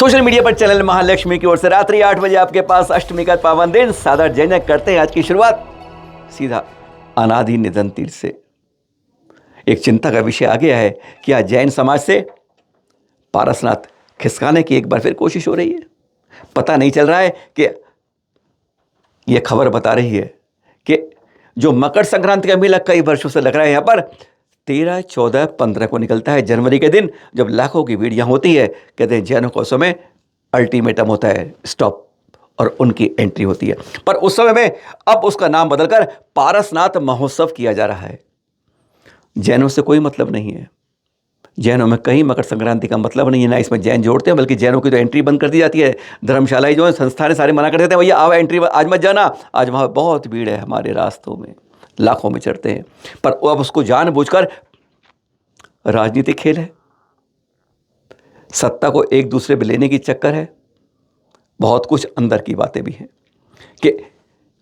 Social media पर channel Mahalakshmi की ओर से रात्रि 8 बजे आपके पास अष्टमी का पावन दिन सादर जय करते हैं। आज की शुरुआत सीधा अनादि निधन तीर्थ से। एक चिंता का विषय आ गया है कि आज जैन समाज से पारसनाथ खिसकाने की एक बार फिर कोशिश हो रही है। पता नहीं चल रहा है कि यह खबर बता रही है कि जो मकर संक्रांति का मेला कई वर्षों से लग रहा है यहाँ पर 13, 14, 15 को निकलता है जनवरी के दिन, जब लाखों की भीड़ यहाँ होती है। कहते हैं जैनों को उस समय अल्टीमेटम होता है, स्टॉप, और उनकी एंट्री होती है। पर उस समय में अब उसका नाम बदलकर पारसनाथ महोत्सव किया जा रहा है। जैनों से कोई मतलब नहीं है। जैनों में कहीं मकर संक्रांति का मतलब नहीं है, ना इसमें जैन जोड़ते हैं, बल्कि जैनों की तो एंट्री बंद कर दी जाती है। धर्मशालाएं जो है, संस्थानें सारे मना कर देते हैं, भैया आओ एंट्री आज मत जाना, आज वहाँ बहुत भीड़ है, हमारे रास्तों में लाखों में चढ़ते हैं। पर अब उसको जानबूझकर राजनीतिक खेल है, सत्ता को एक दूसरे पे लेने की चक्कर है। बहुत कुछ अंदर की बातें भी हैं कि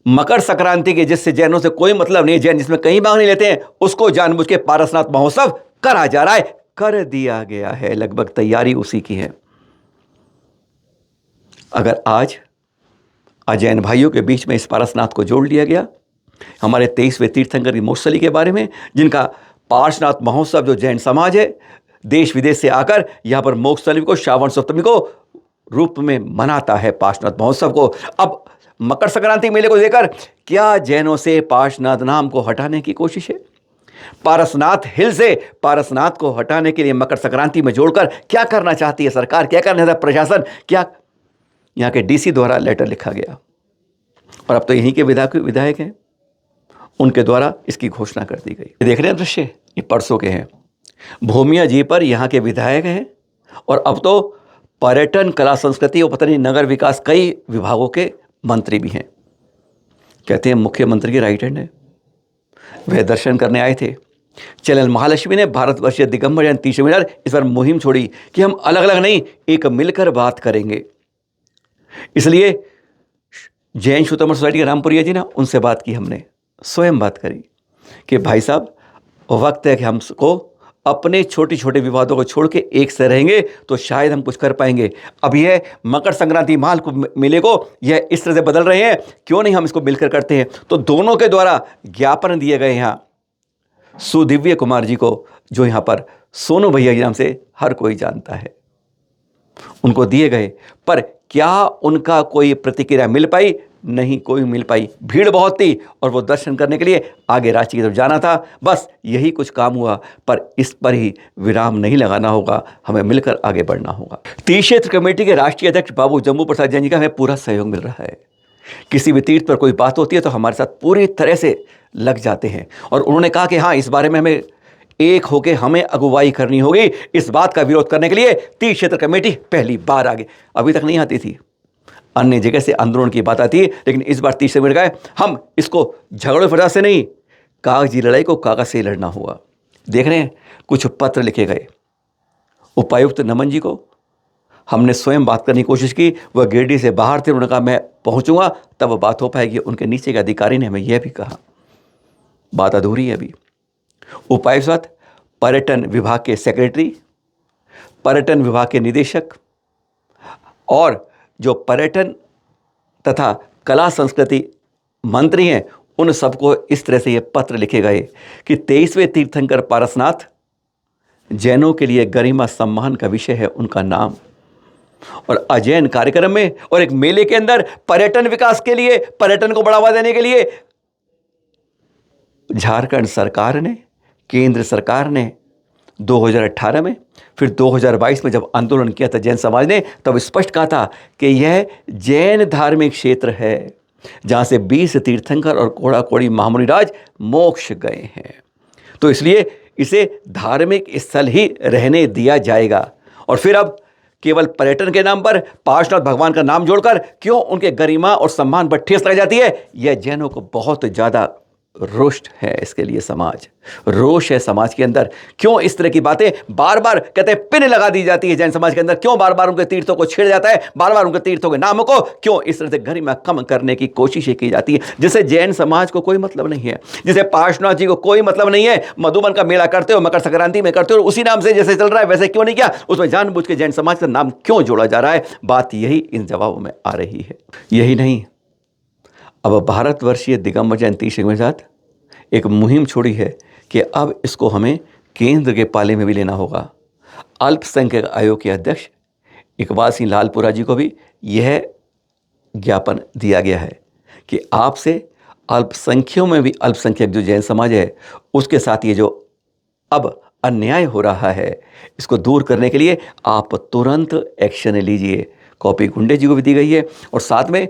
मकर संक्रांति के जिससे जैनों से कोई मतलब नहीं, जैन जिसमें कहीं भाग नहीं लेते हैं, उसको जानबूझ के पारसनाथ महोत्सव करा जा रहा है, कर दिया गया है। लगभग तैयारी उसी की है। अगर आज अजैन भाइयों के बीच में इस पारसनाथ को जोड़ लिया गया, हमारे 23वें तीर्थंकर की मोक्षस्थली के बारे में, जिनका पारसनाथ महोत्सव जो जैन समाज है देश विदेश से आकर यहाँ पर मोक्षस्थली को श्रावण सप्तमी को रूप में मनाता है, पारसनाथ महोत्सव को। अब मकर संक्रांति मेले को लेकर क्या जैनों से पारसनाथ नाम को हटाने की कोशिश है? पारसनाथ हिल से पारसनाथ को हटाने के लिए मकर संक्रांति में जोड़कर क्या करना चाहती है सरकार, क्या करना चाहता है प्रशासन? क्या यहाँ के डीसी द्वारा लेटर लिखा गया और अब तो यहीं के विधायक हैं, उनके द्वारा इसकी घोषणा कर दी गई। देख रहे हैं दृश्य, ये परसों के हैं। भूमिया जी पर यहाँ के विधायक हैं और अब तो पर्यटन, कला, संस्कृति और पता नहीं नगर विकास कई विभागों के मंत्री भी हैं। कहते हैं मुख्यमंत्री के राइट हैंड है। वह दर्शन करने आए थे। चैनल महालक्ष्मी ने भारतवर्षीय दिगंबर जैन तीसरे मीनार इस बार मुहिम छोड़ी कि हम अलग अलग नहीं, एक मिलकर बात करेंगे। इसलिए जैन श्रोतामण सोसाइटी के रामपुरिया जी ना, उनसे बात की, हमने स्वयं बात करी कि भाई साहब वक्त है कि हमको अपने छोटे छोटे विवादों को छोड़ के एक से रहेंगे तो शायद हम कुछ कर पाएंगे। अब यह मकर संक्रांति माल को मेले को यह इस तरह से बदल रहे हैं, क्यों नहीं हम इसको मिलकर करते हैं? तो दोनों के द्वारा ज्ञापन दिए गए यहाँ सुदिव्य कुमार जी को, जो यहाँ पर सोनू भैया के नाम से हर कोई जानता है, उनको दिए गए। पर क्या उनका कोई प्रतिक्रिया मिल पाई? नहीं, कोई मिल पाई। भीड़ बहुत थी और वो दर्शन करने के लिए आगे रांची की तरफ जाना था, बस यही कुछ काम हुआ। पर इस पर ही विराम नहीं लगाना होगा, हमें मिलकर आगे बढ़ना होगा। तीर्थ क्षेत्र कमेटी के राष्ट्रीय अध्यक्ष बाबू जम्बू प्रसाद जैन जी का हमें पूरा सहयोग मिल रहा है। किसी भी तीर्थ पर कोई बात होती है तो हमारे साथ पूरी तरह से लग जाते हैं और उन्होंने कहा कि हाँ, इस बारे में हमें एक होकर हमें अगुवाई करनी होगी। इस बात का विरोध करने के लिए तीर्थ क्षेत्र कमेटी पहली बार आगे, अभी तक नहीं आती थी, अन्य जगह से आंदोलन की बात आती है, लेकिन इस बार तीसरे मिनट गए, हम इसको झगड़े फसाद से नहीं, कागजी लड़ाई को कागज से लड़ना हुआ। देख रहे हैं, कुछ पत्र लिखे गए उपायुक्त नमन जी को, हमने स्वयं बात करने की कोशिश की, वह गिरडी से बाहर थे, उन्होंने कहा मैं पहुंचूंगा तब बात हो पाएगी। उनके नीचे के अधिकारी ने हमें यह भी कहा बात अधूरी है अभी। उपायुक्त, पर्यटन विभाग के सेक्रेटरी, पर्यटन विभाग के निदेशक और जो पर्यटन तथा कला संस्कृति मंत्री हैं, उन सबको इस तरह से ये पत्र लिखे गए कि 23वें तीर्थंकर पारसनाथ जैनों के लिए गरिमा सम्मान का विषय है उनका नाम, और अजैन कार्यक्रम में और एक मेले के अंदर पर्यटन विकास के लिए, पर्यटन को बढ़ावा देने के लिए झारखंड सरकार ने, केंद्र सरकार ने 2018 में, फिर 2022 में जब आंदोलन किया था जैन समाज ने, तब स्पष्ट कहा था कि यह जैन धार्मिक क्षेत्र है जहां से 20 तीर्थंकर और कोड़ा कोड़ी महामुनि राज मोक्ष गए हैं, तो इसलिए इसे धार्मिक स्थल ही रहने दिया जाएगा। और फिर अब केवल पर्यटन के नाम पर पार्श्वनाथ भगवान का नाम जोड़कर क्यों उनके गरिमा और सम्मान पर ठेस लगाई जाती है, यह जैनों को बहुत ज़्यादा रुष्ट है इसके लिए समाज, रोष है समाज के अंदर। क्यों इस तरह की बातें बार बार कहते हैं पिन लगा दी जाती है जैन समाज के अंदर? क्यों बार बार उनके तीर्थों को छेड़ा जाता है, बार बार उनके तीर्थों के नामों को क्यों इस तरह से गरिमा कम करने की कोशिश की जाती है? जिसे जैन समाज को कोई मतलब नहीं है, जिसे पार्श्वनाथ जी को कोई मतलब नहीं है। मधुबन का मेला करते हो, मकर संक्रांति में करते हो, उसी नाम से जैसे चल रहा है वैसे क्यों नहीं किया? उसमें जानबूझ के जैन समाज का नाम क्यों जोड़ा जा रहा है? बात यही इन जवाबों में आ रही है। यही नहीं, अब भारतवर्षीय दिगंबर जैन तीर्थ के साथ एक मुहिम छोड़ी है कि अब इसको हमें केंद्र के पाले में भी लेना होगा। अल्पसंख्यक आयोग के अध्यक्ष इकबाल सिंह लालपुरा जी को भी यह ज्ञापन दिया गया है कि आपसे अल्पसंख्यकों में भी अल्पसंख्यक जो जैन समाज है उसके साथ ये जो अब अन्याय हो रहा है इसको दूर करने के लिए आप तुरंत एक्शन लीजिए। कॉपी गुंडे जी को भी दी गई है और साथ में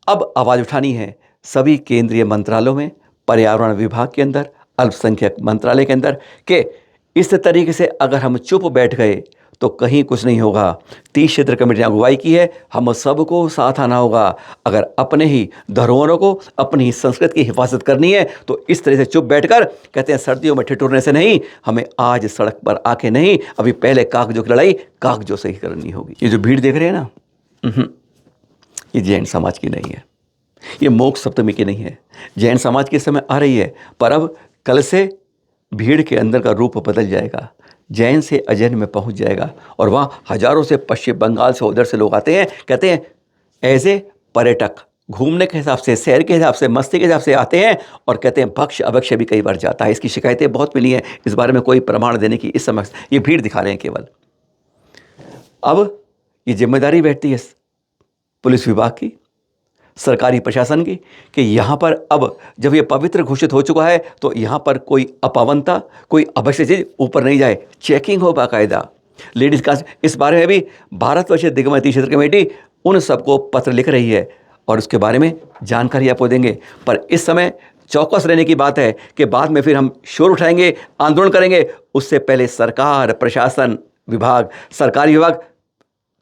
अब आवाज़ उठानी है सभी केंद्रीय मंत्रालयों में, पर्यावरण विभाग के अंदर, अल्पसंख्यक मंत्रालय के अंदर कि इस तरीके से अगर हम चुप बैठ गए तो कहीं कुछ नहीं होगा। 30 क्षेत्र कमेटी ने अगुवाई की है, हम सबको साथ आना होगा। अगर अपने ही धरोहरों को, अपनी ही संस्कृति की हिफाजत करनी है तो इस तरह से चुप बैठकर कहते हैं सर्दियों में ठिठुरने से नहीं, हमें आज सड़क पर आके नहीं, अभी पहले कागजों की लड़ाई कागजों से ही करनी होगी। ये जो भीड़ देख रहे हैं ना, ये जैन समाज की नहीं है, ये मोक्ष सप्तमी की नहीं है। जैन समाज के समय आ रही है, पर अब कल से भीड़ के अंदर का रूप बदल जाएगा, जैन से अजैन में पहुंच जाएगा और वहाँ हजारों से पश्चिम बंगाल से उधर से लोग आते हैं, कहते हैं एज ए पर्यटक घूमने के हिसाब से, सैर के हिसाब से, मस्ती के हिसाब से आते हैं और कहते हैं भक्ष अभक्ष्य भी कई बार जाता है। इसकी शिकायतें बहुत मिली हैं, इस बारे में कोई प्रमाण देने की इस समय ये भीड़ दिखा रहे हैं केवल। अब ये जिम्मेदारी बैठती है पुलिस विभाग की, सरकारी प्रशासन की कि यहाँ पर अब जब ये पवित्र घोषित हो चुका है तो यहाँ पर कोई अपावनता, कोई अवश्य चीज ऊपर नहीं जाए, चेकिंग हो बाकायदा। लेडीज का इस बारे में भी भारतवर्षीय दिगंबर तीर्थ क्षेत्र कमेटी उन सबको पत्र लिख रही है और उसके बारे में जानकारी आपको देंगे। पर इस समय चौकस रहने की बात है कि बाद में फिर हम शोर उठाएंगे, आंदोलन करेंगे। उससे पहले सरकार, प्रशासन विभाग, सरकारी विभाग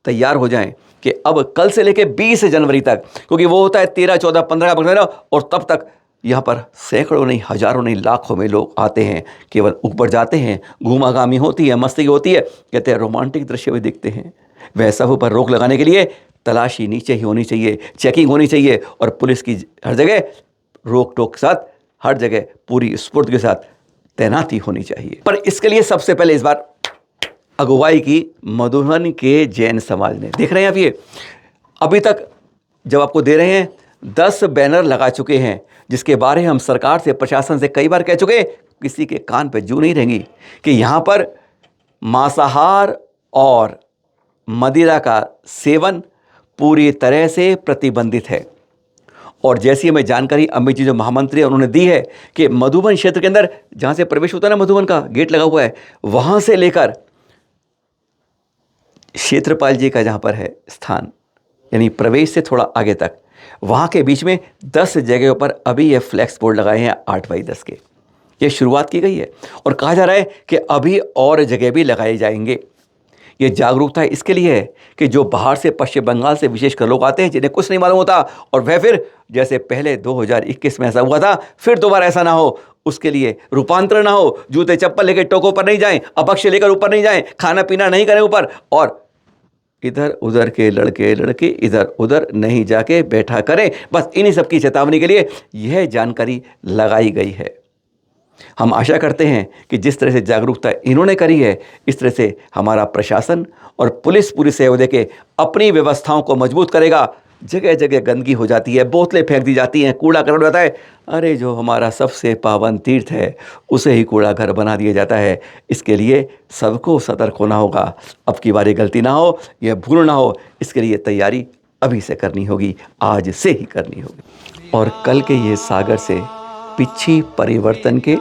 तैयार हो जाएं कि अब कल से लेकर 20 जनवरी तक, क्योंकि वो होता है 13, 14, 15 का महीना और तब तक यहाँ पर सैकड़ों नहीं, हजारों नहीं, लाखों में लोग आते हैं, केवल ऊपर जाते हैं, घूमाघामी होती है, मस्ती होती है, कहते हैं रोमांटिक दृश्य भी दिखते हैं। वह सब पर रोक लगाने के लिए तलाशी नीचे ही होनी चाहिए, चेकिंग होनी चाहिए और पुलिस की हर जगह रोक टोक के साथ, हर जगह पूरी स्फूर्ति के साथ तैनाती होनी चाहिए। पर इसके लिए सबसे पहले इस बार अगुवाई की मधुबन के जैन समाज ने। देख रहे हैं आप, ये अभी तक जब आपको दे रहे हैं 10 बैनर लगा चुके हैं जिसके बारे हम सरकार से, प्रशासन से कई बार कह चुके, किसी के कान पे जू नहीं रहेंगी कि यहाँ पर मांसाहार और मदिरा का सेवन पूरी तरह से प्रतिबंधित है। और जैसी हमें जानकारी अमित जी जो महामंत्री है उन्होंने दी है कि मधुबन क्षेत्र के अंदर जहाँ से प्रवेश होता है ना, मधुबन का गेट लगा हुआ है, वहाँ से लेकर क्षेत्रपाल जी का जहाँ पर है स्थान, यानी प्रवेश से थोड़ा आगे तक, वहाँ के बीच में 10 जगहों पर अभी ये फ्लैक्स बोर्ड लगाए हैं 8x10 के। ये शुरुआत की गई है और कहा जा रहा है कि अभी और जगह भी लगाए जाएंगे। ये जागरूकता इसके लिए है कि जो बाहर से, पश्चिम बंगाल से विशेषकर लोग आते हैं जिन्हें कुछ नहीं मालूम होता और वह फिर जैसे पहले 2021 में ऐसा हुआ था फिर दोबारा ऐसा ना हो, उसके लिए रूपांतरण ना हो। जूते चप्पल लेकर टोकों पर नहीं जाएं, अभक्ष्य लेकर ऊपर नहीं जाएं, खाना पीना नहीं करें ऊपर, और इधर उधर के लड़के इधर उधर नहीं जाके बैठा करें। बस इन्हीं सब की चेतावनी के लिए यह जानकारी लगाई गई है। हम आशा करते हैं कि जिस तरह से जागरूकता इन्होंने करी है, इस तरह से हमारा प्रशासन और पुलिस पूरी सहयोग देके अपनी व्यवस्थाओं को मजबूत करेगा। जगह जगह गंदगी हो जाती है, बोतलें फेंक दी जाती हैं, कूड़ा कर जाता है। अरे जो हमारा सबसे पावन तीर्थ है उसे ही कूड़ा घर बना दिया जाता है। इसके लिए सबको सतर्क होना होगा। अब की बारी गलती ना हो, यह भूल ना हो, इसके लिए तैयारी अभी से करनी होगी, आज से ही करनी होगी। और कल के ये सागर से पिछी परिवर्तन के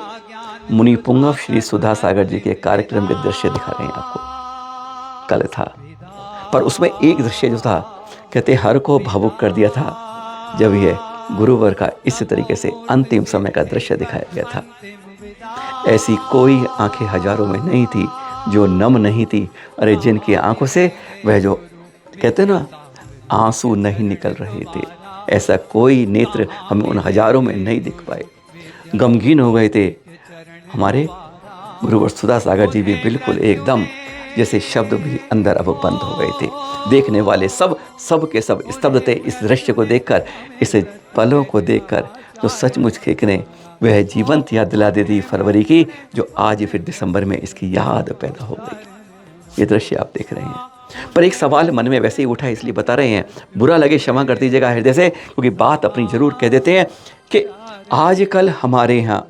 मुनि पुंगव श्री सुधा सागर जी के कार्यक्रम के दृश्य दिखा रहे हैं आपको। कल था, पर उसमें एक दृश्य जो था कहते हर को भावुक कर दिया था जब यह गुरुवर का इस तरीके से अंतिम समय का दृश्य दिखाया गया था। ऐसी कोई आंखें हजारों में नहीं थी जो नम नहीं थी। अरे जिनकी आंखों से वह जो कहते ना आंसू नहीं निकल रहे थे, ऐसा कोई नेत्र हमें उन हजारों में नहीं दिख पाए। गमगीन हो गए थे। हमारे गुरुवर सुधा सागर जी भी बिल्कुल एकदम जैसे शब्द भी अंदर अब बंद हो गए थे। देखने वाले सब के सब स्तब्ध थे इस दृश्य को देखकर, इस पलों को देखकर, जो सचमुच ने वह जीवंत याद दिला देती फरवरी की, जो आज फिर दिसंबर में इसकी याद पैदा हो गई। ये दृश्य आप देख रहे हैं। पर एक सवाल मन में वैसे ही उठा, इसलिए बता रहे हैं, बुरा लगे क्षमा कर दीजिएगा हृदय से, क्योंकि बात अपनी जरूर कह देते हैं कि आजकल हमारे यहाँ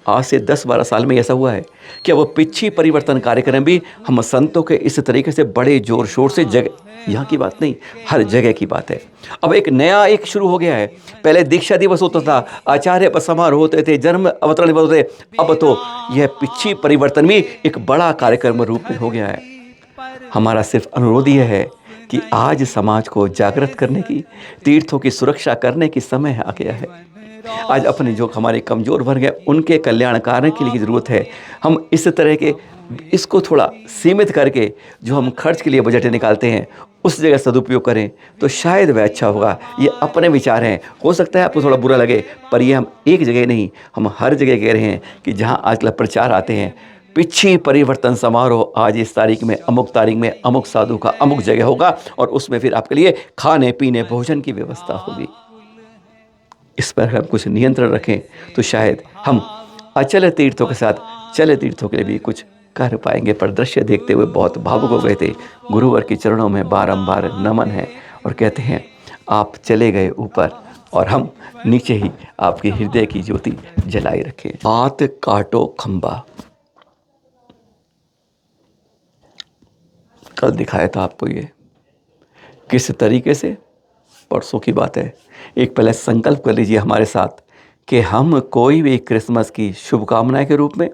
आज से 10-12 साल में ऐसा हुआ है कि वो पिछी परिवर्तन कार्यक्रम भी हम संतों के इस तरीके से बड़े जोर शोर से जगह, यहाँ की बात नहीं, हर जगह की बात है। अब एक नया एक शुरू हो गया है। पहले दीक्षा दिवस होता था, आचार्य पर समारोह होते थे, जन्म अवतरण दिवस होते थे, अब तो यह पिछी परिवर्तन भी एक बड़ा कार्यक्रम रूप में हो गया है। हमारा सिर्फ अनुरोध यह है कि आज समाज को जागृत करने की, तीर्थों की सुरक्षा करने की समय आ गया है। आज अपने जो हमारे कमज़ोर वर्ग हैं उनके कल्याण कार्य के लिए ज़रूरत है। हम इस तरह के इसको थोड़ा सीमित करके जो हम खर्च के लिए बजट निकालते हैं उस जगह सदुपयोग करें तो शायद वह अच्छा होगा। ये अपने विचार हैं, हो सकता है आपको थोड़ा बुरा लगे, पर ये हम एक जगह नहीं, हम हर जगह कह रहे हैं कि जहाँ आजकल प्रचार आते हैं, पिछी परिवर्तन समारोह आज इस तारीख में, अमुक तारीख में, अमुक साधु का अमुक जगह होगा और उसमें फिर आपके लिए खाने पीने भोजन की व्यवस्था होगी। इस पर हम कुछ नियंत्रण रखें तो शायद हम अचल तीर्थों के साथ चल तीर्थों के लिए भी कुछ कर पाएंगे। पर दृश्य देखते हुए बहुत भावुक हो गए थे। गुरुवर के चरणों में बारंबार नमन है और कहते हैं आप चले गए ऊपर और हम नीचे ही आपके हृदय की ज्योति जलाई रखें। हाथ काटो खंबा, कल दिखाया था आपको ये किस तरीके से, परसों की बात है। एक पहले संकल्प कर लीजिए हमारे साथ कि हम कोई भी क्रिसमस की शुभकामनाएं के रूप में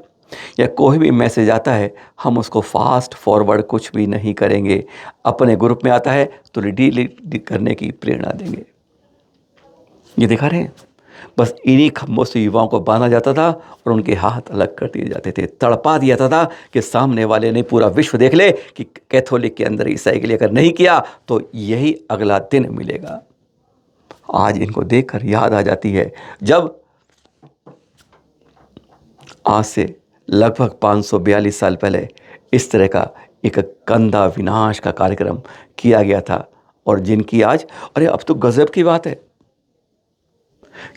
या कोई भी मैसेज आता है हम उसको फास्ट फॉरवर्ड कुछ भी नहीं करेंगे। अपने ग्रुप में आता है तो डिलीट करने की प्रेरणा देंगे। ये दिखा रहे हैं, बस इन्हीं खम्भों से युवाओं को बांधा जाता था और उनके हाथ अलग कर दिए जाते थे, तड़पा दिया था कि सामने वाले ने पूरा विश्व देख ले कि कैथोलिक के अंदर ईसाई के लिए अगर नहीं किया तो यही अगला दिन मिलेगा। आज इनको देखकर याद आ जाती है जब आज से लगभग 542 साल पहले इस तरह का एक गंदा विनाश का कार्यक्रम किया गया था और जिनकी आज, अरे अब तो गजब की बात है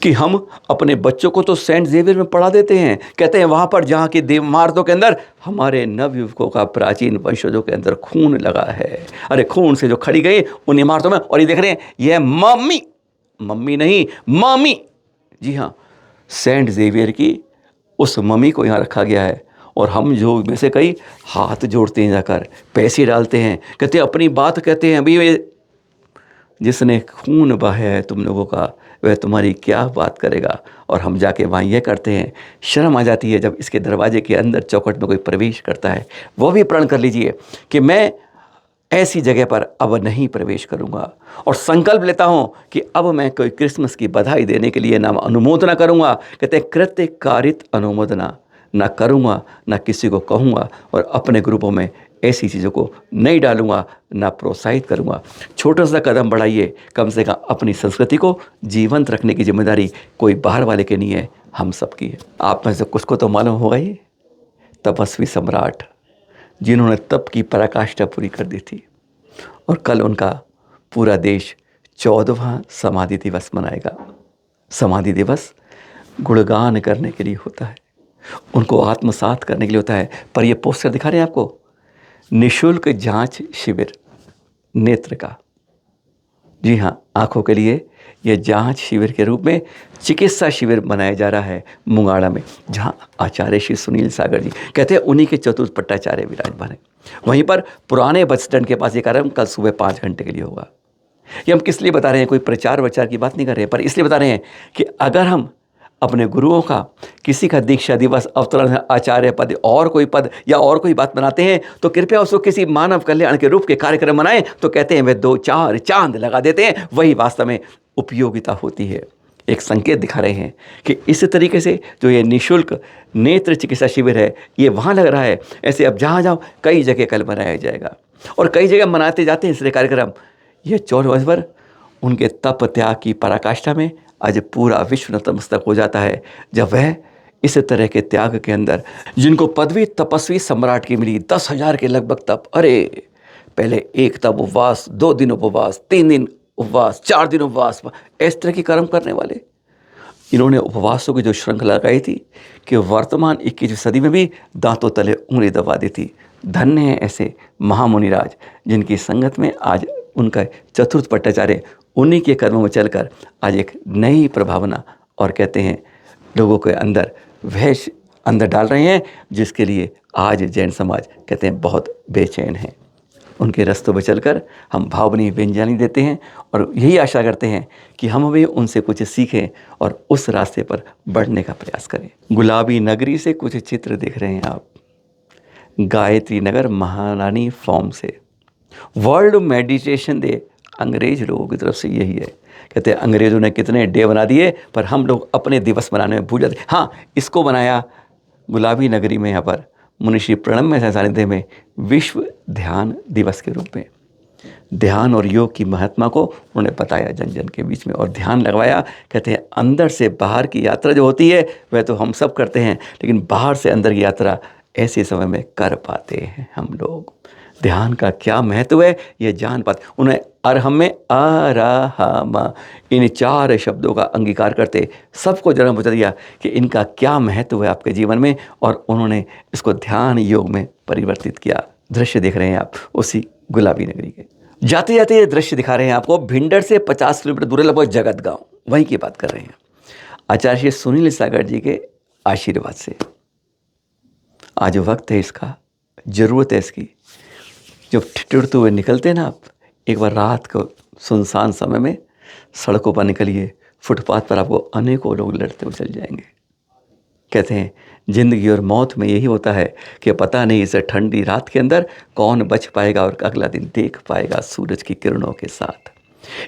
कि हम अपने बच्चों को तो सेंट जेवियर में पढ़ा देते हैं, कहते हैं वहाँ पर जहाँ की इमारतों के अंदर हमारे नवयुवकों का प्राचीन वंशजों के अंदर खून लगा है। अरे खून से जो खड़ी गई उन इमारतों में, और ये देख रहे हैं यह मम्मी नहीं मम्मी, जी हाँ, सेंट जेवियर की उस मम्मी को यहाँ रखा गया है। और हम जो में से कई हाथ जोड़ते हैं, जाकर पैसे डालते हैं, कहते हैं अपनी बात कहते हैं, अभी जिसने खून बहाया है तुम लोगों का वह तुम्हारी क्या बात करेगा। और हम जाके वहाँ ये करते हैं, शर्म आ जाती है जब इसके दरवाजे के अंदर चौखट में कोई प्रवेश करता है। वो भी प्रण कर लीजिए कि मैं ऐसी जगह पर अब नहीं प्रवेश करूंगा और संकल्प लेता हूं कि अब मैं कोई क्रिसमस की बधाई देने के लिए ना अनुमोदना करूंगा, कहते हैं कृत्य कारित अनुमोदना ना करूंगा, ना किसी को कहूंगा और अपने ग्रुपों में ऐसी चीज़ों को नहीं डालूंगा, ना प्रोत्साहित करूंगा। छोटा सा कदम बढ़ाइए, कम से कम अपनी संस्कृति को जीवंत रखने की जिम्मेदारी कोई बाहर वाले की नहीं है, हम सबकी है। आप में से कुछ को तो मालूम होगा ही, तपस्वी सम्राट जिन्होंने तप की पराकाष्ठा पूरी कर दी थी और कल उनका पूरा देश 14वां समाधि दिवस मनाएगा। समाधि दिवस गुणगान करने के लिए होता है, उनको आत्मसात करने के लिए होता है। पर ये पोस्टर दिखा रहे हैं आपको, निःशुल्क जांच शिविर नेत्र का, जी हाँ, आँखों के लिए यह जांच शिविर के रूप में चिकित्सा शिविर मनाया जा रहा है मुंगाड़ा में, जहाँ आचार्य श्री सुनील सागर जी कहते हैं उन्हीं के चतुर्थ पट्टाचार्य विराजमान हैं। वहीं पर पुराने बस स्टैंड के पास ये कार्यक्रम कल सुबह 5 घंटे के लिए होगा। ये हम किस लिए बता रहे हैं, कोई प्रचार वचार की बात नहीं कर रहे हैं, पर इसलिए बता रहे हैं कि अगर हम अपने गुरुओं का किसी का दीक्षा दिवस, अवतरण, आचार्य पद और कोई पद या और कोई बात बनाते हैं तो कृपया उसको किसी मानव कल्याण के रूप के कार्यक्रम बनाएं। तो कहते हैं वे 2-4 चांद लगा देते हैं, वही वास्तव में उपयोगिता होती है। एक संकेत दिखा रहे हैं कि इस तरीके से जो ये निःशुल्क नेत्र चिकित्सा शिविर है ये वहाँ लग रहा है, ऐसे अब जहाँ जाओ कई जगह कल मनाया जाएगा और कई जगह मनाते जाते हैं इसलिए कार्यक्रम। ये 14 वर्ष उनके तप त्याग की पराकाष्ठा में आज पूरा विश्व नतमस्तक हो जाता है जब वह इस तरह के त्याग के अंदर जिनको पदवी तपस्वी सम्राट की मिली, 10,000 के लगभग तप, अरे पहले एक तप उपवास, 2 दिन उपवास, 3 दिन उपवास, 4 दिन उपवास, इस तरह के कर्म करने वाले, इन्होंने उपवासों की जो श्रृंखला लगाई थी कि वर्तमान 21वीं सदी में भी दांतों तले उंगली दबा दी थी। धन्य है ऐसे महामुनिराज जिनकी संगत में आज उनका चतुर्थ पट्टाचार्य उन्हीं के कर्मों में चलकर आज एक नई प्रभावना और कहते हैं लोगों के अंदर वह अंदर डाल रहे हैं जिसके लिए आज जैन समाज कहते हैं बहुत बेचैन है। उनके रास्तों पर चलकर हम भावनीय व्यंजनी देते हैं और यही आशा करते हैं कि हम भी उनसे कुछ सीखें और उस रास्ते पर बढ़ने का प्रयास करें। गुलाबी नगरी से कुछ चित्र देख रहे हैं आप, गायत्री नगर महारानी फॉर्म से। वर्ल्ड मेडिटेशन डे अंग्रेज लोगों की तरफ से यही है। कहते हैं अंग्रेज़ों ने कितने डे बना दिए पर हम लोग अपने दिवस मनाने में भूल जाते। हाँ, इसको बनाया गुलाबी नगरी में, यहाँ पर मुनिश्री प्रणम्य सानिध्य में विश्व ध्यान दिवस के रूप में ध्यान और योग की महत्मा को उन्होंने बताया जन जन के बीच में और ध्यान लगवाया। कहते हैं अंदर से बाहर की यात्रा जो होती है वह तो हम सब करते हैं, लेकिन बाहर से अंदर की यात्रा ऐसे समय में कर पाते हैं हम लोग। ध्यान का क्या महत्व है ये जान पाते। उन्हें अरहम में अरहम इन 4 शब्दों का अंगीकार करते सबको जन्म बता दिया कि इनका क्या महत्व है आपके जीवन में, और उन्होंने इसको ध्यान योग में परिवर्तित किया। दृश्य देख रहे हैं आप उसी गुलाबी नगरी के। जाते जाते ये दृश्य दिखा रहे हैं आपको भिंडर से 50 किलोमीटर दूर लगभग जगत गाँव, वहीं की बात कर रहे हैं। आचार्य सुनील सागर जी के आशीर्वाद से आज वक्त है इसका, ज़रूरत है इसकी। जब ठिठुरते हुए निकलते हैं ना आप, एक बार रात को सुनसान समय में सड़कों पर निकलिए, फुटपाथ पर आपको अनेकों लोग लड़ते हुए चल जाएंगे। कहते हैं जिंदगी और मौत में यही होता है कि पता नहीं इस ठंडी रात के अंदर कौन बच पाएगा और अगला दिन देख पाएगा सूरज की किरणों के साथ।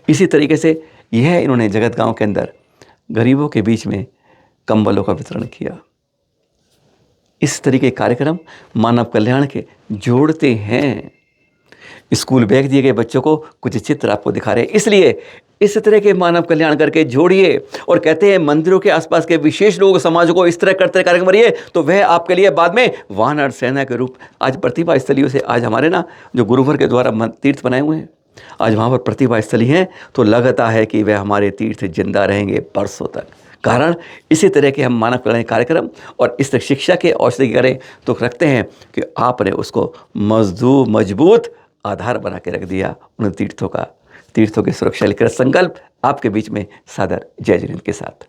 इसी तरीके से यह इन्होंने जगत गांव के अंदर गरीबों के बीच में कंबलों का वितरण किया। इस तरीके के कार्यक्रम मानव कल्याण के जोड़ते हैं। स्कूल बैग दिए गए बच्चों को कुछ चित्र आपको दिखा रहे हैं, इसलिए इस तरह के मानव कल्याण करके जोड़िए। और कहते हैं मंदिरों के आसपास के विशेष लोग समाज को इस तरह करते कार्यक्रम करिए तो वह आपके लिए बाद में वानर सेना के रूप। आज प्रतिभा स्थलियों से आज हमारे ना जो गुरुवर के द्वारा तीर्थ बनाए हुए हैं, आज वहाँ पर प्रतिभा स्थली हैं, तो लगता है कि वह हमारे तीर्थ जिंदा रहेंगे बरसों तक। कारण इसी तरह के हम मानव कल्याण कार्यक्रम और इस तरह शिक्षा के औषधि करें तो रखते हैं कि आपने उसको मजबूत आधार बना के रख दिया उन तीर्थों की सुरक्षा लेकर। संकल्प आपके बीच में सादर जय जिनेंद्र के साथ।